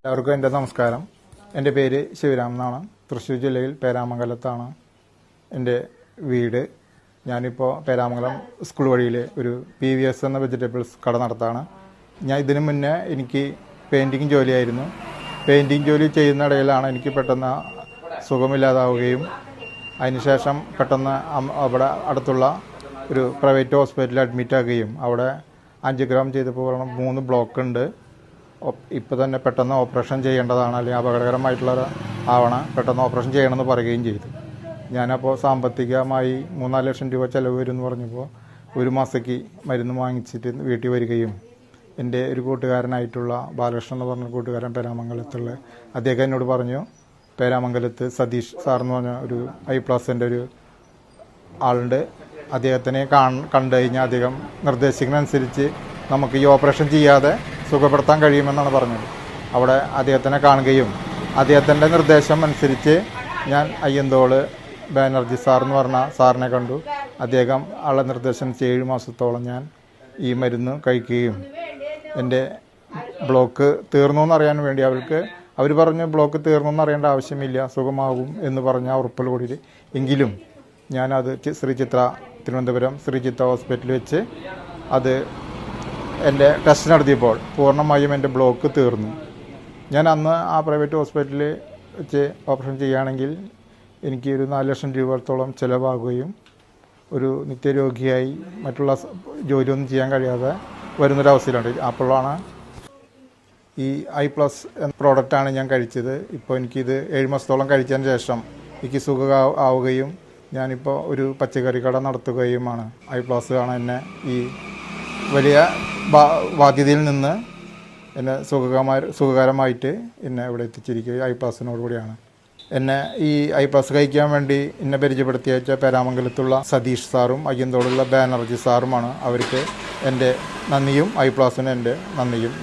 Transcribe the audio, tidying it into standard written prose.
എല്ലാവർക്കും എൻ്റെ നമസ്കാരം. എൻ്റെ പേര് ശിവരാം എന്നാണ്. തൃശ്ശൂർ ജില്ലയിൽ പേരാമംഗലത്താണ് എൻ്റെ വീട്. ഞാനിപ്പോൾ പേരാമംഗലം സ്കൂൾ വഴിയിൽ ഒരു PVS എന്ന വെജിറ്റബിൾസ് കട നടത്താണ്. ഞാൻ ഇതിനു മുന്നേ എനിക്ക് പെയിൻറ്റിങ് ജോലിയായിരുന്നു. പെയിൻറ്റിങ് ജോലി ചെയ്യുന്ന ഇടയിലാണ് എനിക്ക് പെട്ടെന്ന് സുഖമില്ലാതാവുകയും അതിനുശേഷം പെട്ടെന്ന് അവിടെ അടുത്തുള്ള ഒരു പ്രൈവറ്റ് ഹോസ്പിറ്റലിൽ അഡ്മിറ്റാക്കുകയും അവിടെ ആൻജിയോഗ്രാം ചെയ്തപ്പോൾ 3 ബ്ലോക്ക് ഉണ്ട്. ഇപ്പോൾ തന്നെ പെട്ടെന്ന് ഓപ്പറേഷൻ ചെയ്യേണ്ടതാണ്, അല്ലെങ്കിൽ അപകടകരമായിട്ടുള്ള പെട്ടെന്ന് ഓപ്പറേഷൻ ചെയ്യണമെന്ന് പറയുകയും ചെയ്തു. ഞാനപ്പോൾ സാമ്പത്തികമായി 3-4 ലക്ഷം രൂപ ചിലവ് വരുമെന്ന് പറഞ്ഞപ്പോൾ ഒരു മാസത്തേക്ക് മരുന്ന് വാങ്ങിച്ചിട്ട് വീട്ടിൽ വരികയും എൻ്റെ ഒരു കൂട്ടുകാരനായിട്ടുള്ള ബാലകൃഷ്ണൻ എന്ന് പറഞ്ഞ കൂട്ടുകാരൻ പേരാമംഗലത്തുള്ള അദ്ദേഹം എന്നോട് പറഞ്ഞു, പേരാമംഗലത്ത് സതീഷ് സാർ എന്ന് പറഞ്ഞ ഒരു ഐപ്ലാസിൻ്റെ ഒരു ആളുണ്ട്, അദ്ദേഹത്തിനെ കണ്ടു കഴിഞ്ഞാൽ അദ്ദേഹം നിർദ്ദേശിക്കുന്നതനുസരിച്ച് നമുക്ക് ഈ ഓപ്പറേഷൻ ചെയ്യാതെ സുഖപ്പെടുത്താൻ കഴിയുമെന്നാണ് പറഞ്ഞത്. അവിടെ അദ്ദേഹത്തിനെ കാണുകയും അദ്ദേഹത്തിൻ്റെ നിർദ്ദേശം അനുസരിച്ച് ഞാൻ അയ്യന്തോള് ബാനർജി സാർ എന്ന് പറഞ്ഞ സാറിനെ കണ്ടു. അദ്ദേഹം ആളുടെ നിർദ്ദേശം 7 മാസത്തോളം ഞാൻ ഈ മരുന്ന് കഴിക്കുകയും എൻ്റെ ബ്ലോക്ക് തീർന്നു എന്നറിയാൻ വേണ്ടി അവർ പറഞ്ഞു ബ്ലോക്ക് തീർന്നു എന്നറിയേണ്ട ആവശ്യമില്ല, സുഖമാകും എന്ന് പറഞ്ഞ ഉറപ്പോടുകൂടി. എങ്കിലും ഞാനത് തിരുവനന്തപുരം ശ്രീ ചിത്ര ഹോസ്പിറ്റലിൽ വെച്ച് അത് എൻ്റെ ടെസ്റ്റ് നടത്തിയപ്പോൾ പൂർണ്ണമായും എൻ്റെ ബ്ലോക്ക് തീർന്നു. ഞാൻ അന്ന് ആ പ്രൈവറ്റ് ഹോസ്പിറ്റലിൽ വെച്ച് ഓപ്പറേഷൻ ചെയ്യുകയാണെങ്കിൽ എനിക്ക് ഒരു 4 ലക്ഷം രൂപത്തോളം ചിലവാകുകയും ഒരു നിത്യരോഗിയായി മറ്റുള്ള ജോലിയൊന്നും ചെയ്യാൻ കഴിയാതെ വരുന്നൊരവസ്ഥയിലുണ്ട്. അപ്പോഴാണ് ഈ iPlus എന്ന പ്രോഡക്റ്റാണ് ഞാൻ കഴിച്ചത്. ഇപ്പോൾ എനിക്കിത് 7 മാസത്തോളം കഴിച്ചതിന് ശേഷം എനിക്ക് സുഖമാവുകയും ഞാനിപ്പോൾ ഒരു പച്ചക്കറി കട നടത്തുകയുമാണ്. iPlus ആണ് എന്നെ ഈ വലിയ ബാധ്യതയിൽ നിന്ന് എന്നെ സുഖകരമായിട്ട് എന്നെ ഇവിടെ എത്തിച്ചിരിക്കുക iPlusനോട് കൂടിയാണ്. എന്നെ ഈ iPlus കഴിക്കാൻ വേണ്ടി എന്നെ പരിചയപ്പെടുത്തിയ പേരാമംഗലത്തുള്ള സതീഷ് സാറും അയ്യന്തോടുള്ള ബാനർജി സാറുമാണ്. അവർക്ക് എൻ്റെ നന്ദിയും iPlusന് എൻ്റെ നന്ദിയും